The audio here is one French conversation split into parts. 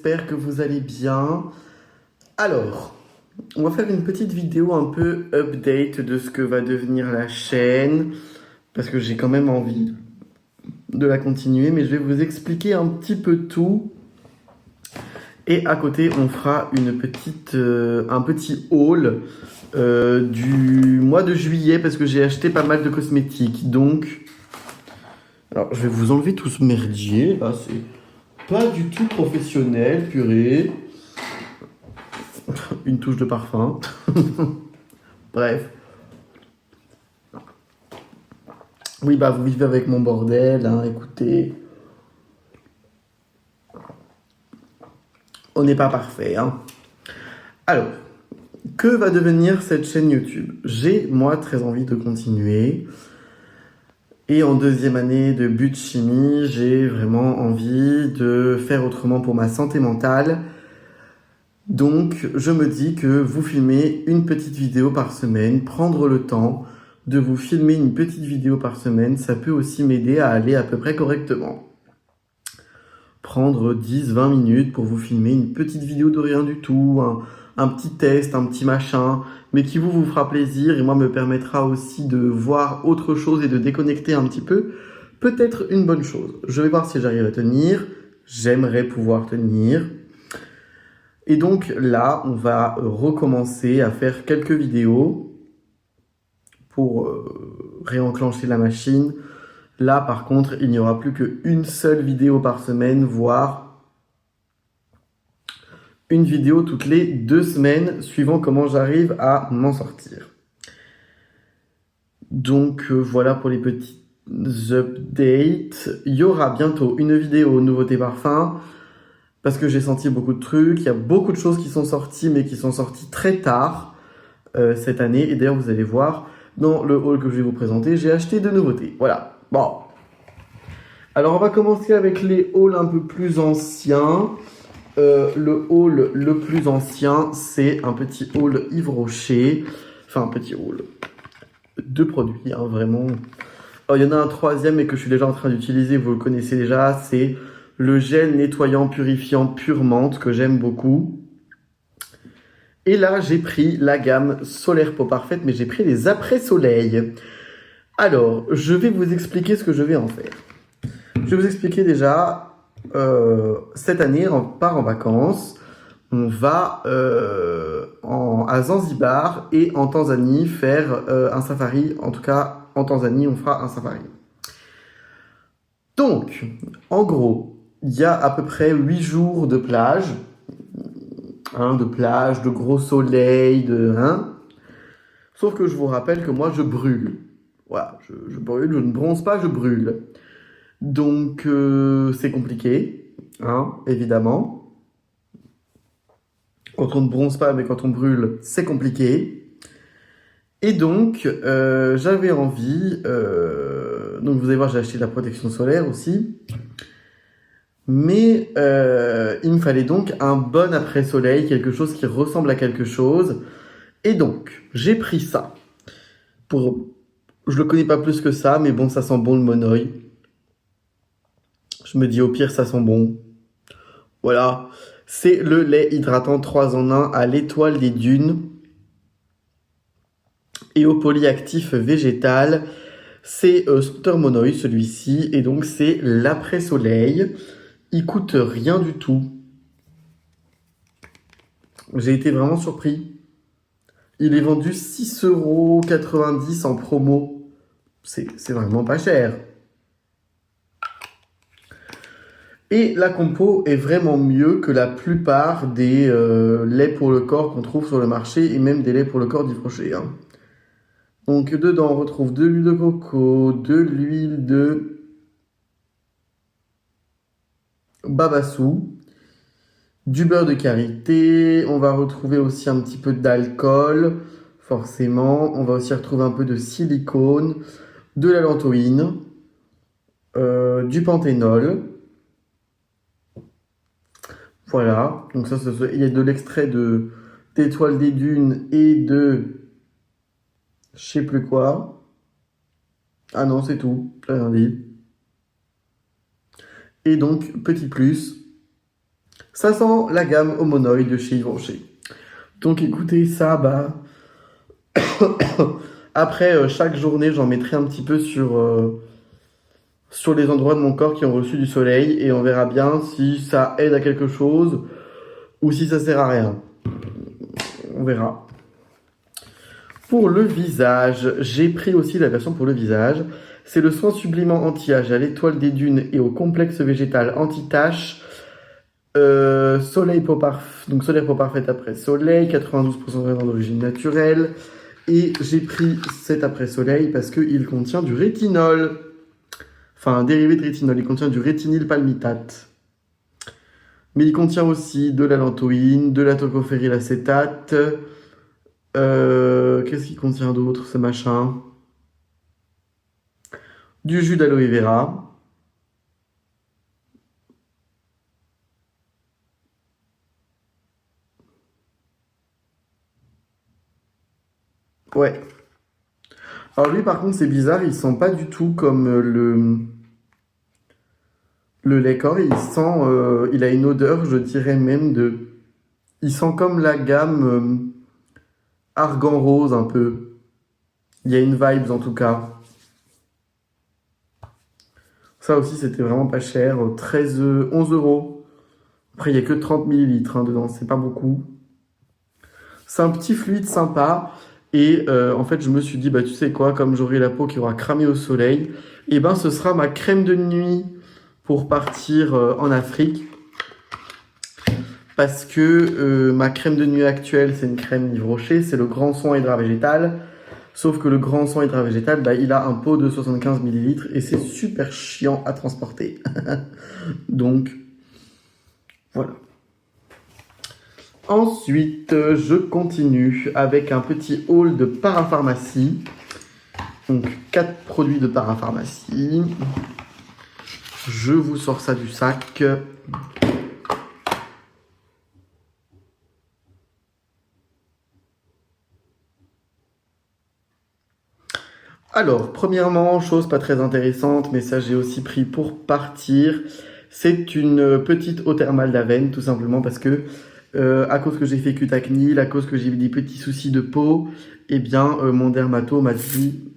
j'espère que vous allez bien. Alors, on va faire une petite vidéo un peu update de ce que va devenir la chaîne, parce que j'ai quand même envie de la continuer, mais je vais vous expliquer un petit peu tout. Et à côté, on fera un petit haul du mois de juillet, parce que j'ai acheté pas mal de cosmétiques. Donc, alors je vais vous enlever tout ce merdier, là, c'est pas du tout professionnel, purée. Une touche de parfum. Bref. Oui, bah vous vivez avec mon bordel, hein, écoutez. On n'est pas parfait, hein. Alors, que va devenir cette chaîne YouTube? J'ai, moi, très envie de continuer. Et en deuxième année de but chimie, j'ai vraiment envie de faire autrement pour ma santé mentale. Donc, je me dis que vous filmer une petite vidéo par semaine, prendre le temps de vous filmer une petite vidéo par semaine, ça peut aussi m'aider à aller à peu près correctement. Prendre 10-20 minutes pour vous filmer une petite vidéo de rien du tout, un petit test, un petit machin, mais qui vous fera plaisir et moi me permettra aussi de voir autre chose et de déconnecter un petit peu. Peut-être une bonne chose. Je vais voir si j'arrive à tenir. J'aimerais pouvoir tenir. Et donc là, on va recommencer à faire quelques vidéos pour réenclencher la machine. Là, par contre, il n'y aura plus qu'une seule vidéo par semaine, voire une vidéo toutes les 2 semaines, suivant comment j'arrive à m'en sortir. Donc voilà pour les petites updates. Il y aura bientôt une vidéo nouveauté parfum, parce que j'ai senti beaucoup de trucs. Il y a beaucoup de choses qui sont sorties, mais qui sont sorties très tard cette année. Et d'ailleurs, vous allez voir, dans le haul que je vais vous présenter, j'ai acheté 2 nouveautés. Voilà. Bon. Alors, on va commencer avec les hauls un peu plus anciens. Le haul le plus ancien, c'est un petit haul Yves Rocher. Enfin, un petit haul. 2 produits, hein, vraiment. Alors, il y en a un troisième, mais que je suis déjà en train d'utiliser, vous le connaissez déjà. C'est le gel nettoyant purifiant Pure Menthe, que j'aime beaucoup. Et là, j'ai pris la gamme Solaire Peau Parfaite, mais j'ai pris les après-soleil. Alors, je vais vous expliquer ce que je vais en faire. Je vais vous expliquer déjà, cette année, on part en vacances. On va à Zanzibar et en Tanzanie faire un safari. En tout cas, en Tanzanie, on fera un safari. Donc, en gros, il y a à peu près 8 jours de plage. De gros soleil, Sauf que je vous rappelle que moi, je brûle. Voilà, je brûle, je ne bronze pas, je brûle. Donc, c'est compliqué, évidemment. Quand on ne bronze pas, mais quand on brûle, c'est compliqué. Et donc, j'avais envie... donc, vous allez voir, j'ai acheté de la protection solaire aussi. Mais il me fallait donc un bon après-soleil, quelque chose qui ressemble à quelque chose. Et donc, j'ai pris ça. Je le connais pas plus que ça, mais bon, ça sent bon le Monoi. Je me dis, au pire, ça sent bon. Voilà. C'est le lait hydratant 3 en 1 à l'étoile des dunes et au polyactif végétal. C'est Scooter Monoi, celui-ci. Et donc, c'est l'après-soleil. Il coûte rien du tout. J'ai été vraiment surpris. Il est vendu 6,90 € en promo. C'est vraiment pas cher. Et la compo est vraiment mieux que la plupart des laits pour le corps qu'on trouve sur le marché et même des laits pour le corps d'Yves Rocher. Donc dedans on retrouve de l'huile de coco, de l'huile de babassou, du beurre de karité, on va retrouver aussi un petit peu d'alcool, forcément. On va aussi retrouver un peu de silicone, de la lantoïne, du panthénol. Voilà, donc ça, il y a de l'extrait d'étoile des dunes et de je sais plus quoi. Ah non, c'est tout, j'ai rien dit. Et donc, petit plus, Ça sent la gamme Homonoid de chez Givenchy. Donc écoutez, ça, bah... Après, chaque journée, j'en mettrai un petit peu sur les endroits de mon corps qui ont reçu du soleil et on verra bien si ça aide à quelque chose ou si ça sert à rien. On verra. Pour le visage, j'ai pris aussi la version pour le visage. C'est le soin sublimant anti-âge à l'étoile des dunes et au complexe végétal anti-tache. Soleil peau parfaite, donc solaire peau parfaite après soleil, 92% d'ingrédients d'origine naturelle. Et j'ai pris cet après soleil parce qu'il contient du rétinol. Enfin, un dérivé de rétinol. Il contient du rétinyl palmitate. Mais il contient aussi de la lantoïne, de la tocophéryl acétate. Qu'est-ce qu'il contient d'autre, ce machin? Du jus d'aloe vera. Ouais. Alors lui, par contre, c'est bizarre, il sent pas du tout comme le lait corps. Il sent, il a une odeur, je dirais même de... Il sent comme la gamme argan rose un peu. Il y a une vibe en tout cas. Ça aussi, c'était vraiment pas cher. 11 euros. Après, il n'y a que 30 millilitres dedans, c'est pas beaucoup. C'est un petit fluide sympa. Et en fait, je me suis dit, bah tu sais quoi, comme j'aurai la peau qui aura cramé au soleil, et ben ce sera ma crème de nuit pour partir en Afrique. Parce que ma crème de nuit actuelle, c'est une crème Yves Rocher, c'est le Grand Soin Hydra Végétal. Sauf que le Grand Soin Hydra Végétal, bah, il a un pot de 75 ml et c'est super chiant à transporter. Donc, voilà. Ensuite, je continue avec un petit haul de parapharmacie. Donc, 4 produits de parapharmacie. Je vous sors ça du sac. Alors, premièrement, chose pas très intéressante, mais ça j'ai aussi pris pour partir. C'est une petite eau thermale d'Aven, tout simplement parce que, à cause que j'ai fait cutacnil, à cause que j'ai eu des petits soucis de peau, eh bien, mon dermato m'a dit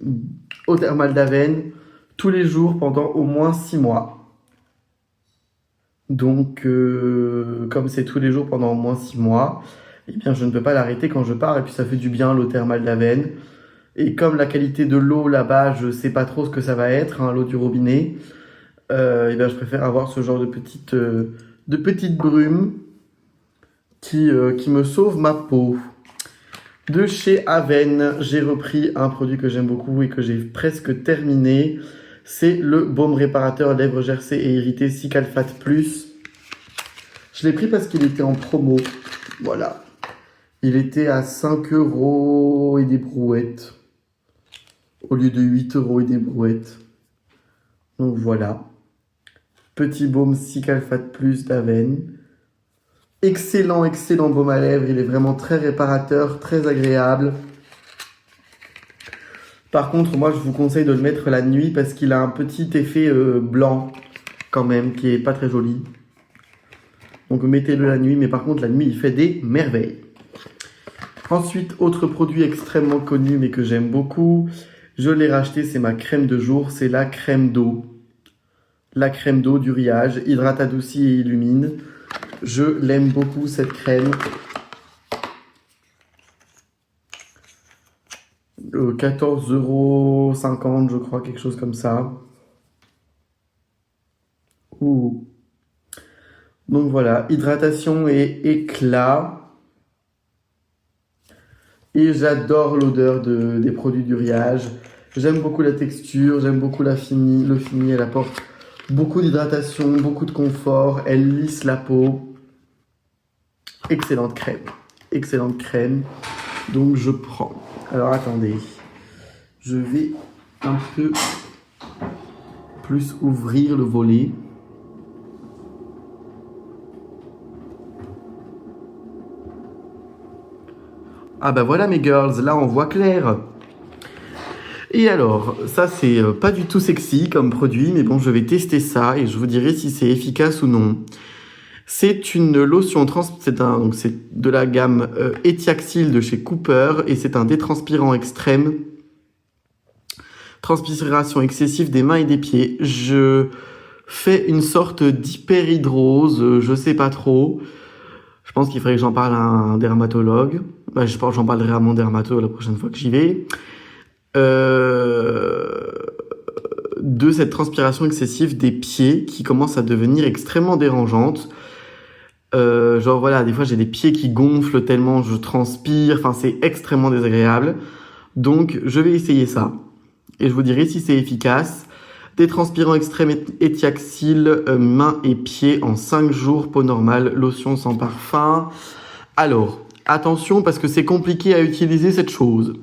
eau thermale d'Aven tous les jours pendant au moins 6 mois. Donc, comme c'est tous les jours pendant au moins 6 mois, eh bien, je ne peux pas l'arrêter quand je pars, et puis ça fait du bien l'eau thermale d'Aven. Et comme la qualité de l'eau là-bas, je sais pas trop ce que ça va être, hein, l'eau du robinet, et bien je préfère avoir ce genre de petite brume qui me sauve ma peau. De chez Aven, j'ai repris un produit que j'aime beaucoup et que j'ai presque terminé. C'est le baume réparateur lèvres gercées et irritées Cicalfate Plus. Je l'ai pris parce qu'il était en promo. Voilà. Il était à 5 € et des brouettes. Au lieu de 8 € et des brouettes. Donc voilà. Petit baume Cicalfate Plus d'Aven. Excellent, excellent baume à lèvres. Il est vraiment très réparateur, très agréable. Par contre, moi, je vous conseille de le mettre la nuit parce qu'il a un petit effet blanc, quand même, qui est pas très joli. Donc mettez-le la nuit, mais par contre, la nuit, il fait des merveilles. Ensuite, autre produit extrêmement connu, mais que j'aime beaucoup. Je l'ai racheté, c'est ma crème de jour, c'est la crème d'eau. La crème d'eau du Riage, hydrate, adoucit et illumine. Je l'aime beaucoup cette crème. 14,50 € je crois, quelque chose comme ça. Ouh. Donc voilà, hydratation et éclat. Et j'adore l'odeur des produits du Riage. J'aime beaucoup la texture, j'aime beaucoup le fini. Elle apporte beaucoup d'hydratation, beaucoup de confort. Elle lisse la peau. Excellente crème. Excellente crème. Donc je prends. Alors attendez. Je vais un peu plus ouvrir le volet. Ah bah voilà mes girls, là on voit clair. Et alors, ça c'est pas du tout sexy comme produit, mais bon je vais tester ça et je vous dirai si c'est efficace ou non. C'est une lotion donc c'est de la gamme Etiaxil de chez Cooper et c'est un détranspirant extrême. Transpiration excessive des mains et des pieds. Je fais une sorte d'hyperhidrose, je sais pas trop. Je pense qu'il faudrait que j'en parle à un dermatologue. Bah, je pense que j'en parlerai à mon dermatologue la prochaine fois que j'y vais. De cette transpiration excessive des pieds qui commence à devenir extrêmement dérangeante. Genre voilà, des fois j'ai des pieds qui gonflent tellement je transpire, enfin c'est extrêmement désagréable. Donc je vais essayer ça et je vous dirai si c'est efficace. Des transpirants extrêmes Etiaxil, mains et pieds en 5 jours, peau normale, lotion sans parfum. Alors, attention parce que c'est compliqué à utiliser cette chose.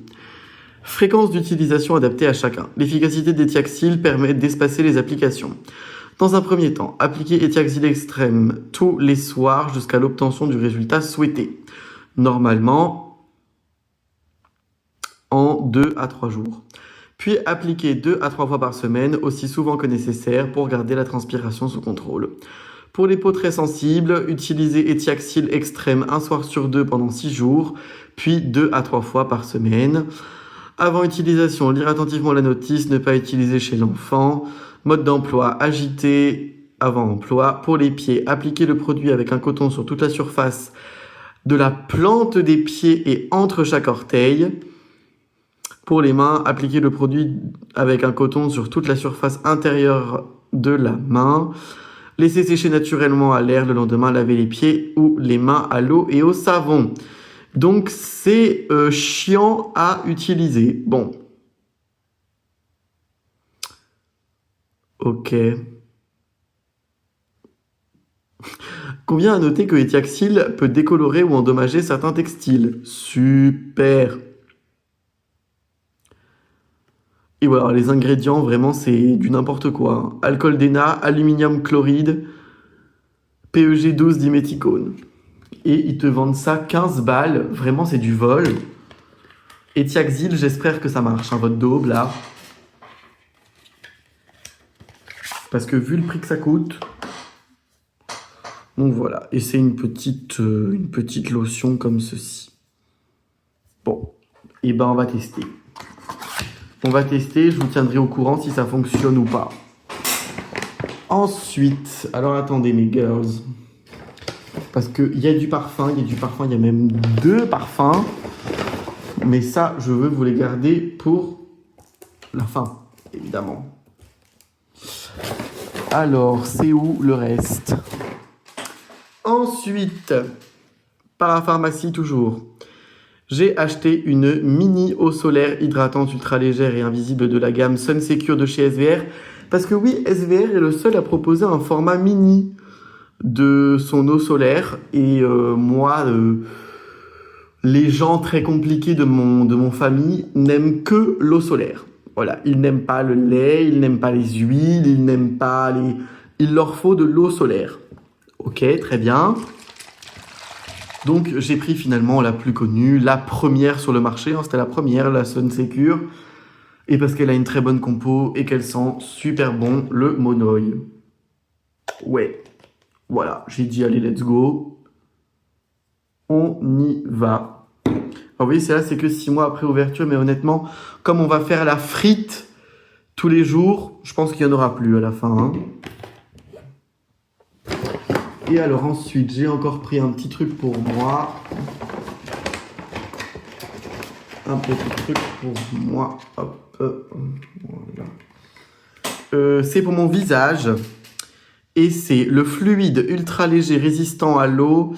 Fréquence d'utilisation adaptée à chacun. L'efficacité d'Etiaxil permet d'espacer les applications. Dans un premier temps, appliquez Etiaxil extrême tous les soirs jusqu'à l'obtention du résultat souhaité. Normalement, en 2 à 3 jours. Puis appliquez 2 à 3 fois par semaine, aussi souvent que nécessaire, pour garder la transpiration sous contrôle. Pour les peaux très sensibles, utilisez Etiaxil extrême un soir sur 2 pendant 6 jours, puis 2 à 3 fois par semaine. Avant utilisation, lire attentivement la notice, ne pas utiliser chez l'enfant. Mode d'emploi, agiter avant emploi. Pour les pieds, appliquez le produit avec un coton sur toute la surface de la plante des pieds et entre chaque orteil. Pour les mains, appliquez le produit avec un coton sur toute la surface intérieure de la main. Laissez sécher naturellement à l'air, le lendemain lavez les pieds ou les mains à l'eau et au savon. Donc c'est chiant à utiliser. Bon. Ok. Convient à noter que Etiaxil peut décolorer ou endommager certains textiles. Super. Et voilà, les ingrédients, vraiment, c'est du n'importe quoi. Alcool d'ENA, aluminium chloride, PEG 12 diméthicone. Et ils te vendent ça 15 balles. Vraiment, c'est du vol. Etiaxil, j'espère que ça marche. Votre daube, là. Parce que vu le prix que ça coûte... Donc voilà. Et c'est une petite lotion comme ceci. Bon. Et ben, on va tester. On va tester. Je vous tiendrai au courant si ça fonctionne ou pas. Ensuite... Alors, attendez, mes girls... Parce qu'il y a du parfum, il y a même 2 parfums. Mais ça, je veux vous les garder pour la fin, évidemment. Alors, c'est où le reste? Ensuite, parapharmacie toujours. J'ai acheté une mini eau solaire hydratante ultra légère et invisible de la gamme Sun Secure de chez SVR. Parce que oui, SVR est le seul à proposer un format mini de son eau solaire et moi les gens très compliqués de mon famille n'aiment que l'eau solaire. Voilà, ils n'aiment pas le lait, ils n'aiment pas les huiles, ils n'aiment pas les... Il leur faut de l'eau solaire. Ok, très bien. Donc j'ai pris finalement la plus connue, la première sur le marché, hein, c'était la première, la Sun Secure. Et parce qu'elle a une très bonne compo et qu'elle sent super bon le Monoï. Ouais. Voilà, j'ai dit allez, let's go. On y va. Alors, vous voyez, c'est que 6 mois après ouverture, mais honnêtement, comme on va faire la frite tous les jours, je pense qu'il n'y en aura plus à la fin. Hein. Et alors ensuite, j'ai encore pris un petit truc pour moi. Un petit truc pour moi. Hop, voilà. C'est pour mon visage. Et c'est le fluide ultra léger résistant à l'eau,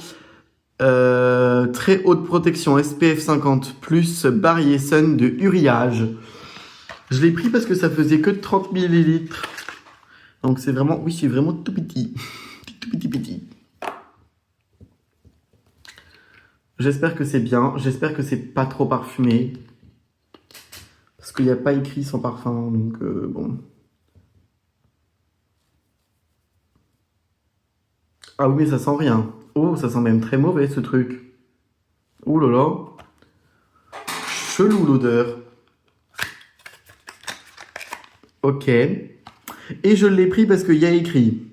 très haute protection SPF 50+, Barrier Sun de Uriage. Je l'ai pris parce que ça faisait que 30 ml. Donc c'est vraiment, oui, c'est vraiment tout petit. Tout petit. J'espère que c'est bien, j'espère que c'est pas trop parfumé. Parce qu'il n'y a pas écrit sans parfum, donc bon... Ah oui, mais ça sent rien. Oh, ça sent même très mauvais, ce truc. Ouh là là. Chelou, l'odeur. Ok. Et je l'ai pris parce qu'il y a écrit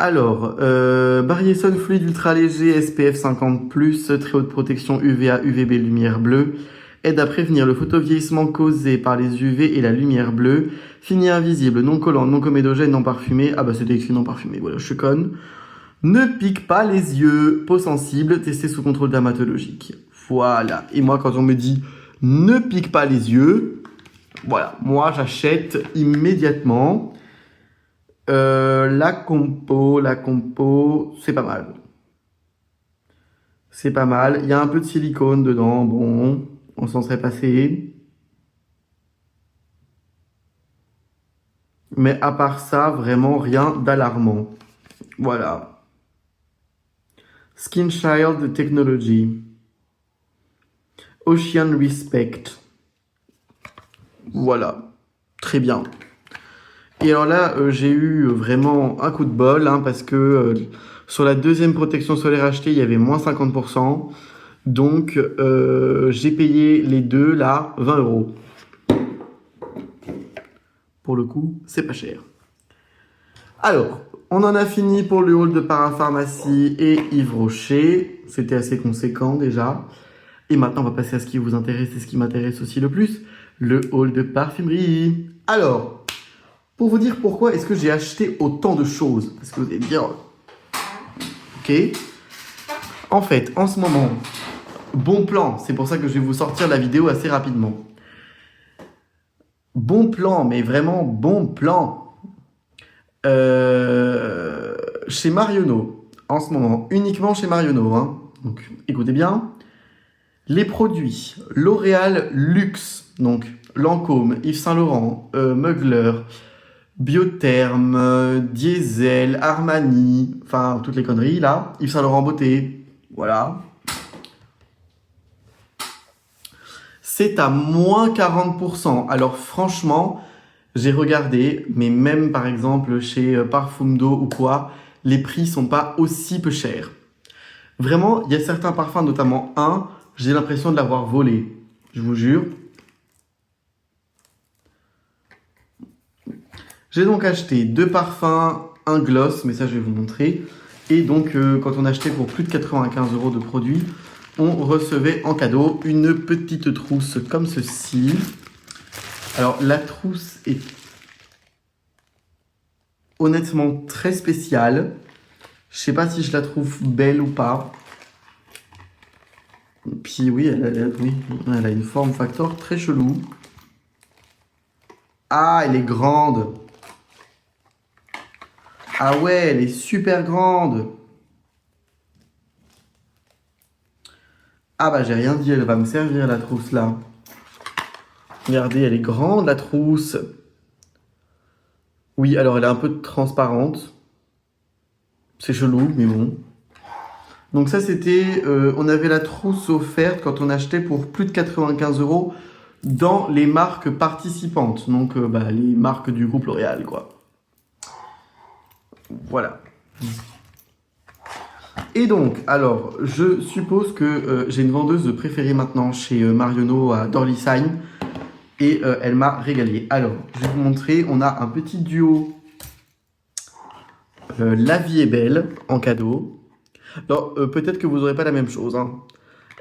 Alors, Barrier-Sun fluide ultra léger, SPF 50+, très haute protection UVA, UVB, lumière bleue, aide à prévenir le photovieillissement causé par les UV et la lumière bleue, fini invisible, non collant, non comédogène, non parfumé. Ah bah c'était écrit non parfumé, voilà, je suis conne. Ne pique pas les yeux, peau sensible, testé sous contrôle dermatologique. Voilà. Et moi, quand on me dit ne pique pas les yeux, voilà, moi j'achète immédiatement. La compo, c'est pas mal. C'est pas mal. Il y a un peu de silicone dedans, bon, on s'en serait passé. Mais à part ça, vraiment rien d'alarmant. Voilà. Skin Child Technology. Ocean Respect. Voilà. Très bien. Et alors là, j'ai eu vraiment un coup de bol, hein, parce que sur la deuxième protection solaire achetée, il y avait moins 50%. Donc, j'ai payé les deux, là, 20 €. Pour le coup, c'est pas cher. Alors, on en a fini pour le haul de Parapharmacie et Yves Rocher. C'était assez conséquent déjà. Et maintenant, on va passer à ce qui vous intéresse et ce qui m'intéresse aussi le plus, le haul de parfumerie. Alors, pour vous dire pourquoi est-ce que j'ai acheté autant de choses, parce que vous allez me dire, ok. En fait, en ce moment, bon plan, c'est pour ça que je vais vous sortir la vidéo assez rapidement. Bon plan, mais vraiment bon plan. Chez Marionneau, en ce moment, uniquement chez Marionneau, hein. Donc écoutez bien, les produits L'Oréal Luxe, donc Lancôme, Yves Saint Laurent, Mugler, Biotherm, Diesel, Armani, enfin toutes les conneries là, Yves Saint Laurent Beauté, voilà. C'est à moins 40%. Alors franchement, j'ai regardé, mais même par exemple chez Parfumdo ou quoi, les prix sont pas aussi peu chers. Vraiment, il y a certains parfums, notamment un, j'ai l'impression de l'avoir volé. Je vous jure. J'ai donc acheté 2 parfums, un gloss, mais ça je vais vous montrer. Et donc, quand on achetait pour plus de 95 € de produits, on recevait en cadeau une petite trousse comme ceci. Alors, la trousse est honnêtement très spéciale. Je sais pas si je la trouve belle ou pas. Puis oui, elle a une forme factor très chelou. Ah, elle est grande. Ah ouais, elle est super grande. Ah bah j'ai rien dit, elle va me servir la trousse là. Regardez, elle est grande la trousse. Oui, alors elle est un peu transparente. C'est chelou, mais bon. Donc ça c'était, on avait la trousse offerte quand on achetait pour plus de 95 € dans les marques participantes. Donc les marques du groupe L'Oréal quoi. Voilà. Et donc, alors, je suppose que j'ai une vendeuse préférée maintenant chez Marionneau à Dorlisheim. Et elle m'a régalé. Alors, je vais vous montrer, on a un petit duo La vie est belle en cadeau. Alors, peut-être que vous n'aurez pas la même chose, hein.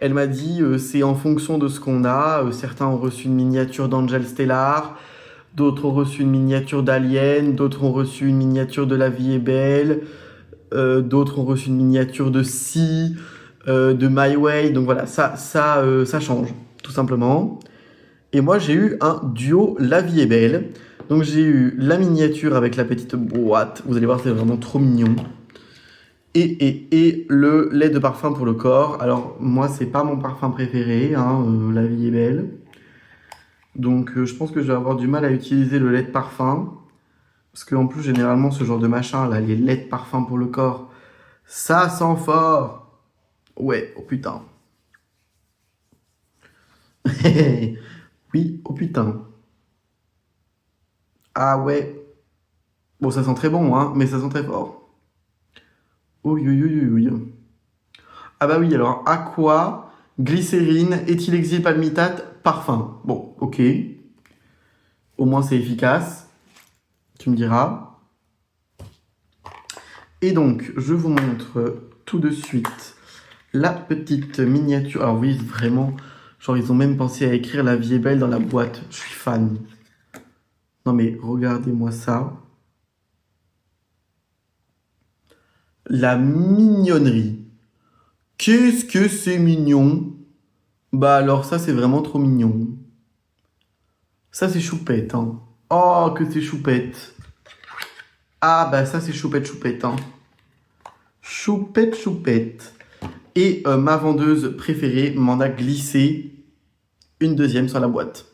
Elle m'a dit, c'est en fonction de ce qu'on a. Certains ont reçu une miniature d'Angel Stellar, d'autres ont reçu une miniature d'Alien, d'autres ont reçu une miniature de La vie est belle, d'autres ont reçu une miniature de Si, de My Way. Donc voilà, ça change, tout simplement. Et moi, j'ai eu un duo La vie est belle. Donc j'ai eu la miniature avec la petite boîte. Vous allez voir, c'est vraiment trop mignon. Et le lait de parfum pour le corps. Alors moi, c'est pas mon parfum préféré, hein, La vie est belle. Donc je pense que je vais avoir du mal à utiliser le lait de parfum. Parce qu'en plus, généralement, ce genre de machin, là, les laits de parfum pour le corps, ça sent fort. Ouais, oh putain. Oui, oh putain. Ah ouais. Bon, ça sent très bon, hein, mais ça sent très fort. Oui, oui, oui, oui, oui. Ah bah oui, alors, aqua, glycérine, éthylexyl palmitate, parfum. Bon, ok. Au moins, c'est efficace. Tu me diras. Et donc, je vous montre tout de suite la petite miniature. Alors oui, vraiment, genre ils ont même pensé à écrire La vie est belle dans la boîte. Je suis fan. Non mais regardez-moi ça. La mignonnerie. Qu'est-ce que c'est mignon? Bah alors ça c'est vraiment trop mignon. Ça c'est choupette, hein. Oh que c'est choupette. Ah bah ça c'est choupette choupette, hein. Choupette choupette. Et ma vendeuse préférée m'en a glissé une deuxième sur la boîte.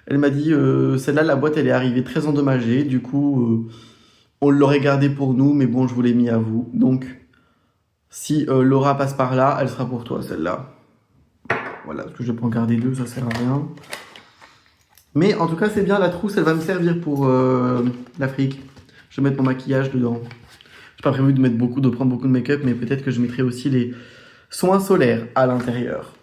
Elle m'a dit, celle-là, la boîte, elle est arrivée très endommagée. Du coup, on l'aurait gardée pour nous, mais bon, je vous l'ai mis à vous. Donc, si Laura passe par là, elle sera pour toi, celle-là. Voilà, parce que je vais pas en garder deux, ça sert à rien. Mais en tout cas, c'est bien, la trousse, elle va me servir pour l'Afrique. Je vais mettre mon maquillage dedans. J'ai pas prévu de prendre beaucoup de make-up, mais peut-être que je mettrai aussi les soins solaires à l'intérieur.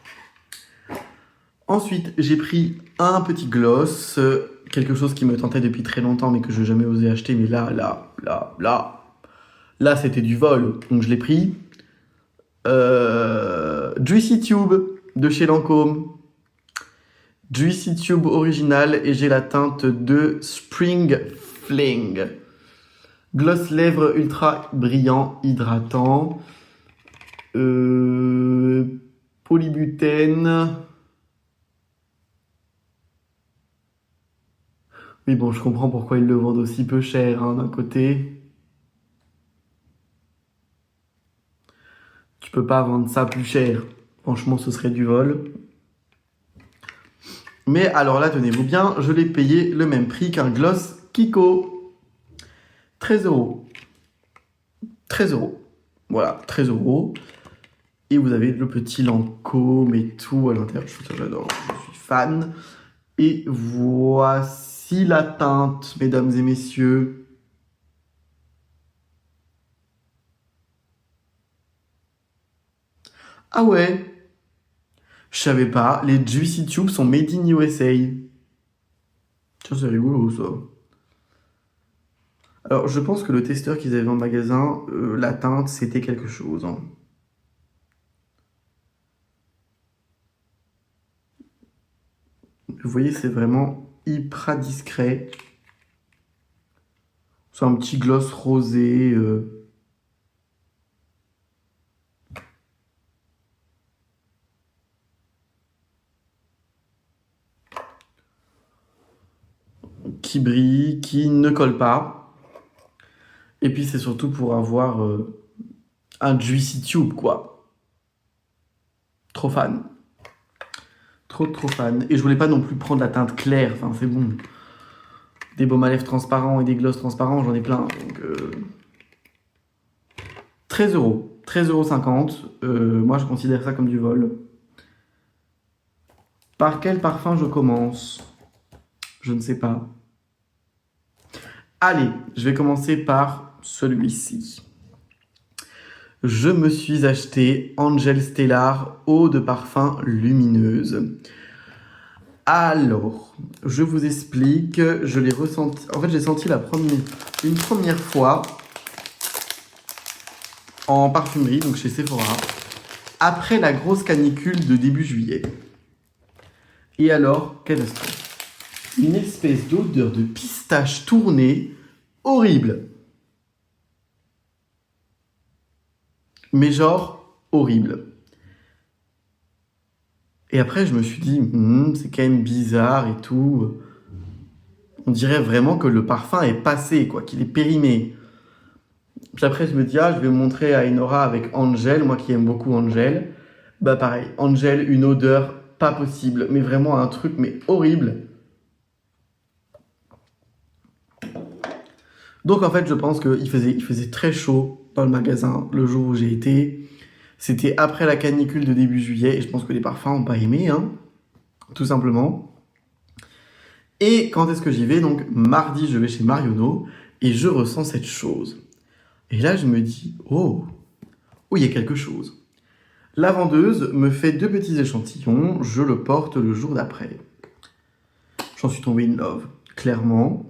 Ensuite, j'ai pris un petit gloss, quelque chose qui me tentait depuis très longtemps, mais que je n'ai jamais osé acheter. Mais là, c'était du vol. Donc je l'ai pris. Juicy Tube de chez Lancôme. Juicy Tube original et j'ai la teinte de Spring Fling. Gloss lèvres ultra brillant, hydratant. Polybutène. Oui, bon, je comprends pourquoi ils le vendent aussi peu cher, hein, d'un côté. Tu peux pas vendre ça plus cher. Franchement, ce serait du vol. Mais alors là, tenez-vous bien, je l'ai payé le même prix qu'un gloss Kiko. 13 €. 13 €. Voilà, 13 €. Et vous avez le petit Lancôme et tout à l'intérieur. J'adore, je suis fan. Et voici la teinte, mesdames et messieurs. Ah ouais, je savais pas, les Juicy Tubes sont made in USA. Tiens, c'est rigolo ça. Alors, je pense que le testeur qu'ils avaient en magasin, la teinte, c'était quelque chose, hein. Vous voyez, c'est vraiment hyper discret. C'est un petit gloss rosé. Qui brille, qui ne colle pas. Et puis, c'est surtout pour avoir un Juicy Tube, quoi. Trop fan. Trop fan. Et je voulais pas non plus prendre la teinte claire. Enfin, c'est bon. Des baumes à lèvres transparents et des gloss transparents, j'en ai plein. Donc, 13 €. 13,50 €. Moi, je considère ça comme du vol. Par quel parfum je commence? Je ne sais pas. Allez, je vais commencer par celui-ci. Je me suis acheté Angel Stellar eau de parfum lumineuse. Alors, je vous explique, je l'ai ressenti. En fait, j'ai senti une première fois en parfumerie, donc chez Sephora, après la grosse canicule de début juillet. Et alors, catastrophe. Une espèce d'odeur de pistache tournée, horrible. Mais genre, horrible. Et après, je me suis dit, c'est quand même bizarre et tout. On dirait vraiment que le parfum est passé, quoi, qu'il est périmé. Puis après, je me dis, je vais montrer à Enora avec Angel, moi qui aime beaucoup Angel. Bah pareil, Angel, une odeur pas possible, mais vraiment un truc, mais horrible. Donc en fait, je pense qu'il faisait très chaud dans le magasin le jour où j'ai été. C'était après la canicule de début juillet, et je pense que les parfums n'ont pas aimé, hein, tout simplement. Et quand est-ce que j'y vais? Donc mardi, je vais chez Marionneau, et je ressens cette chose. Et là, je me dis, oh, il y a quelque chose. La vendeuse me fait 2 petits échantillons, je le porte le jour d'après. J'en suis tombé in love, clairement.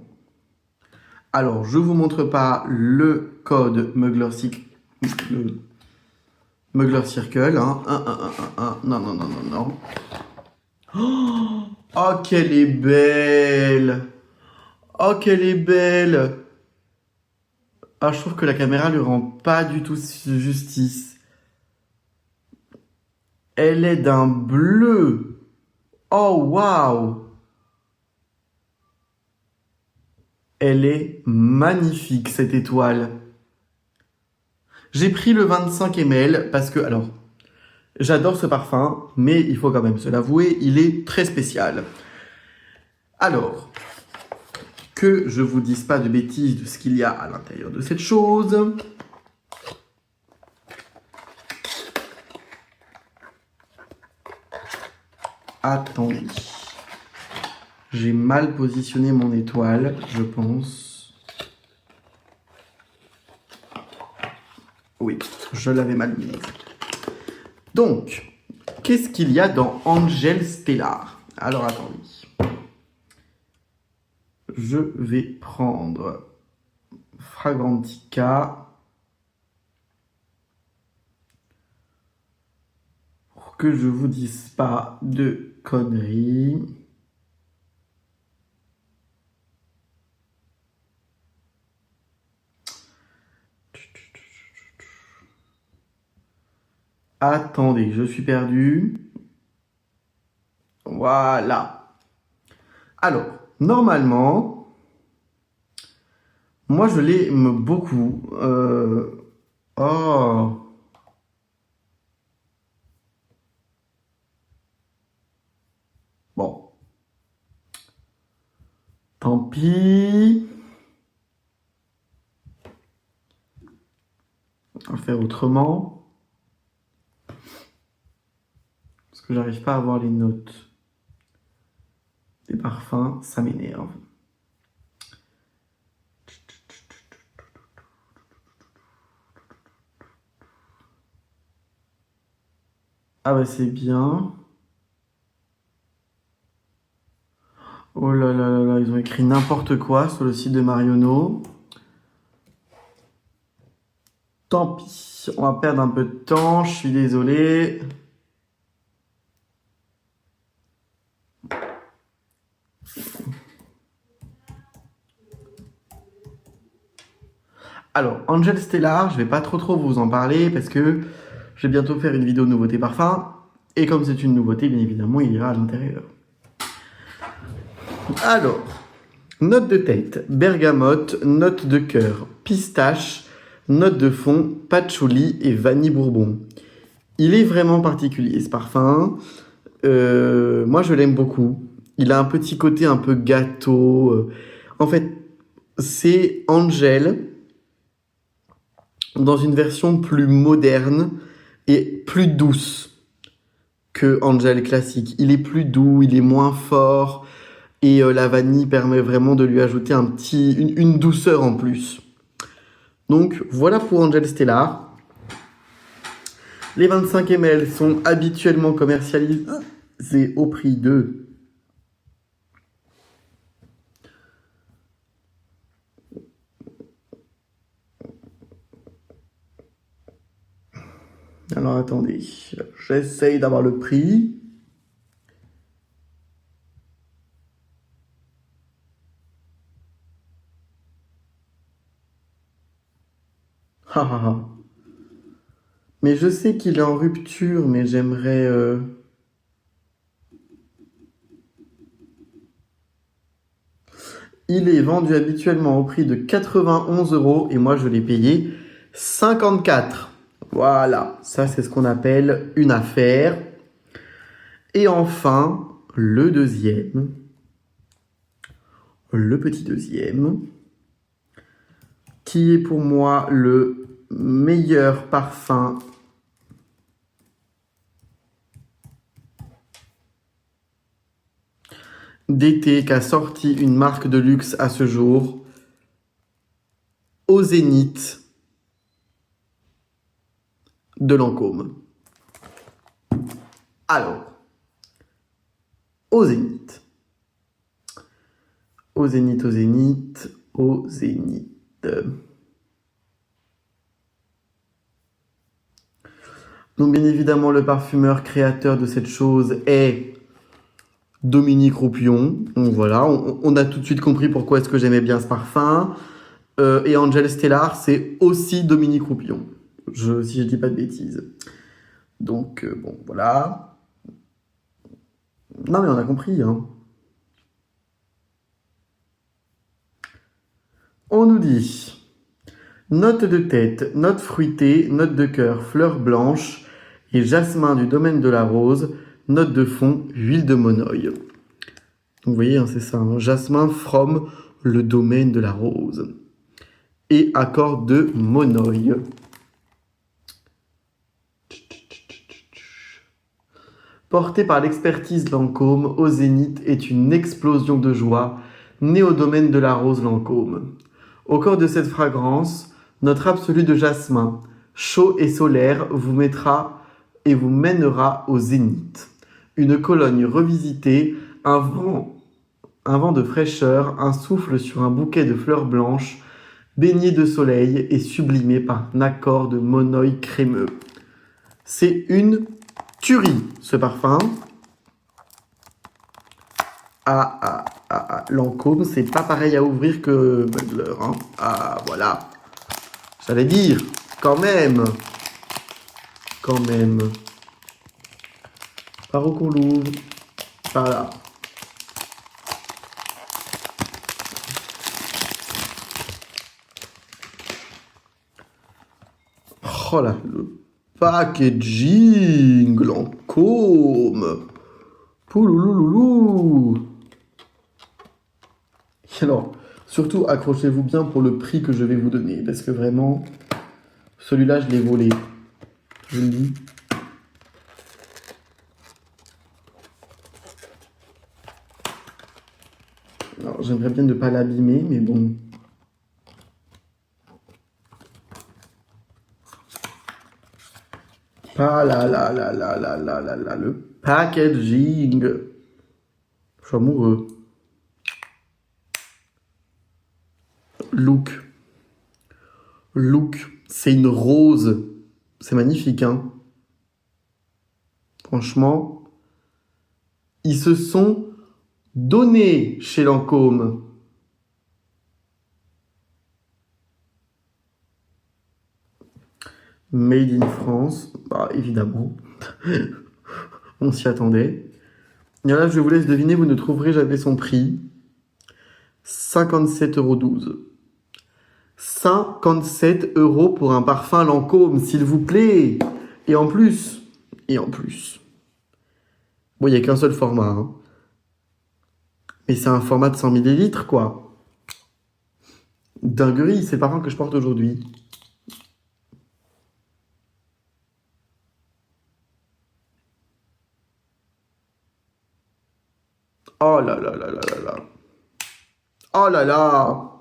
Alors, je vous montre pas le code Mugler Circle. Hein. Non, non, non, non, non. Oh, qu'elle est belle! Oh, qu'elle est belle! Ah, je trouve que la caméra lui rend pas du tout justice. Elle est d'un bleu. Oh, waouh! Elle est magnifique, cette étoile. J'ai pris le 25 ml parce que, alors, j'adore ce parfum, mais il faut quand même se l'avouer, il est très spécial. Alors, que je vous dise pas de bêtises de ce qu'il y a à l'intérieur de cette chose. Attendez. J'ai mal positionné mon étoile, je pense. Oui, je l'avais mal mise. Donc, qu'est-ce qu'il y a dans Angel Stellar? Alors, attendez. Je vais prendre Fragrantica pour que je vous dise pas de conneries. Attendez, je suis perdu. Voilà. Alors, normalement, moi je l'aime beaucoup. Oh. Bon. Tant pis. On va le faire autrement. Parce que j'arrive pas à voir les notes des parfums, ça m'énerve. Ah bah c'est bien. Oh là là là là, ils ont écrit n'importe quoi sur le site de Marionneau. Tant pis, on va perdre un peu de temps, je suis désolé. Alors, Angel Stellar, je vais pas trop vous en parler parce que je vais bientôt faire une vidéo nouveauté parfum. Et comme c'est une nouveauté, bien évidemment, il ira à l'intérieur. Alors, note de tête, bergamote, note de cœur, pistache, note de fond, patchouli et vanille bourbon. Il est vraiment particulier ce parfum. Moi, je l'aime beaucoup. Il a un petit côté un peu gâteau. En fait, c'est Angel dans une version plus moderne et plus douce que Angel classique. Il est plus doux, il est moins fort et la vanille permet vraiment de lui ajouter une douceur en plus. Donc voilà pour Angel Stellar. Les 25 ml sont habituellement commercialisés au prix de Alors attendez, j'essaye d'avoir le prix. Ha ha ha. Mais je sais qu'il est en rupture, mais j'aimerais... Il est vendu habituellement au prix de 91 € et moi je l'ai payé 54. Voilà, ça c'est ce qu'on appelle une affaire. Et enfin, le deuxième, le petit deuxième, qui est pour moi le meilleur parfum d'été qu'a sorti une marque de luxe à ce jour, au Zénith de Lancôme. Alors, au Zénith. Au Zénith, au Zénith. au Zénith. Donc bien évidemment, le parfumeur créateur de cette chose est Dominique Roupillon. Donc voilà, on a tout de suite compris pourquoi est-ce que j'aimais bien ce parfum. Et Angel Stellar, c'est aussi Dominique Roupillon, si je dis pas de bêtises. Donc bon, voilà. Non mais on a compris, hein. On nous dit note de tête, note fruitée, note de cœur, fleur blanche et jasmin du domaine de la rose, note de fond, huile de monoï. Donc vous voyez, hein, c'est ça, hein, jasmin from le domaine de la rose. Et accord de monoï. Porté par l'expertise Lancôme, au Zénith est une explosion de joie, née au domaine de la rose Lancôme. Au cœur de cette fragrance, notre absolu de jasmin, chaud et solaire, vous mettra et vous mènera au Zénith. Une Cologne revisitée, un vent de fraîcheur, un souffle sur un bouquet de fleurs blanches, baigné de soleil et sublimé par un accord de monoï crémeux. C'est une tuerie, ce parfum. Lancôme, c'est pas pareil à ouvrir que Mugler, hein. Ah, voilà. J'allais dire, quand même. Quand même. Par où qu'on l'ouvre? Par là. Oh là, le packaging Lancôme. Pouloulouloulou. Alors, surtout, accrochez-vous bien pour le prix que je vais vous donner, parce que vraiment, celui-là, je l'ai volé. Je le dis. Alors, j'aimerais bien ne pas l'abîmer, mais bon. Ah là là là là là là là là, le packaging. Je suis amoureux. Look. Look. C'est une rose. C'est magnifique, hein. Franchement, ils se sont donnés chez Lancôme. Made in France, bah évidemment, on s'y attendait. Et là, je vous laisse deviner, vous ne trouverez jamais son prix. 57,12 €. 57 € pour un parfum Lancôme, s'il vous plaît. Et en plus, bon, il n'y a qu'un seul format, hein. Mais c'est un format de 100 ml, quoi. Dinguerie, c'est le parfum que je porte aujourd'hui. Oh là là là là là là. Oh là là.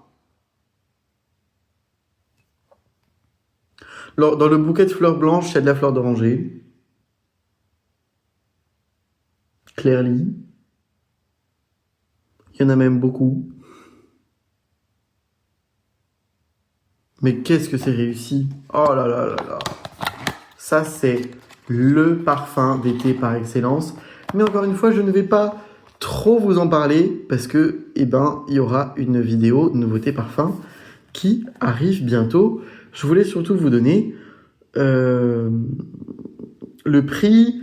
Alors, dans le bouquet de fleurs blanches, il y a de la fleur d'oranger. Clairly. Il y en a même beaucoup. Mais qu'est-ce que c'est réussi. Oh là là là là. Ça, c'est le parfum d'été par excellence. Mais encore une fois, je ne vais pas trop vous en parler parce que, il y aura une vidéo nouveauté parfum qui arrive bientôt. Je voulais surtout vous donner le prix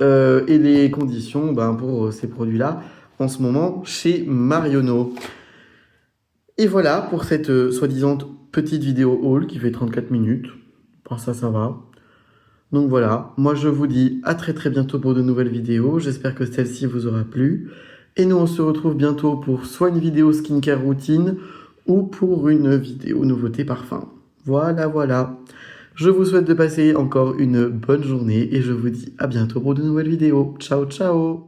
et les conditions pour ces produits-là en ce moment chez Marionneau. Et voilà pour cette soi-disant petite vidéo haul qui fait 34 minutes. Pour ça va. Donc voilà, moi je vous dis à très très bientôt pour de nouvelles vidéos. J'espère que celle-ci vous aura plu. Et nous on se retrouve bientôt pour soit une vidéo skincare routine ou pour une vidéo nouveauté parfum. Voilà. Je vous souhaite de passer encore une bonne journée et je vous dis à bientôt pour de nouvelles vidéos. Ciao ciao.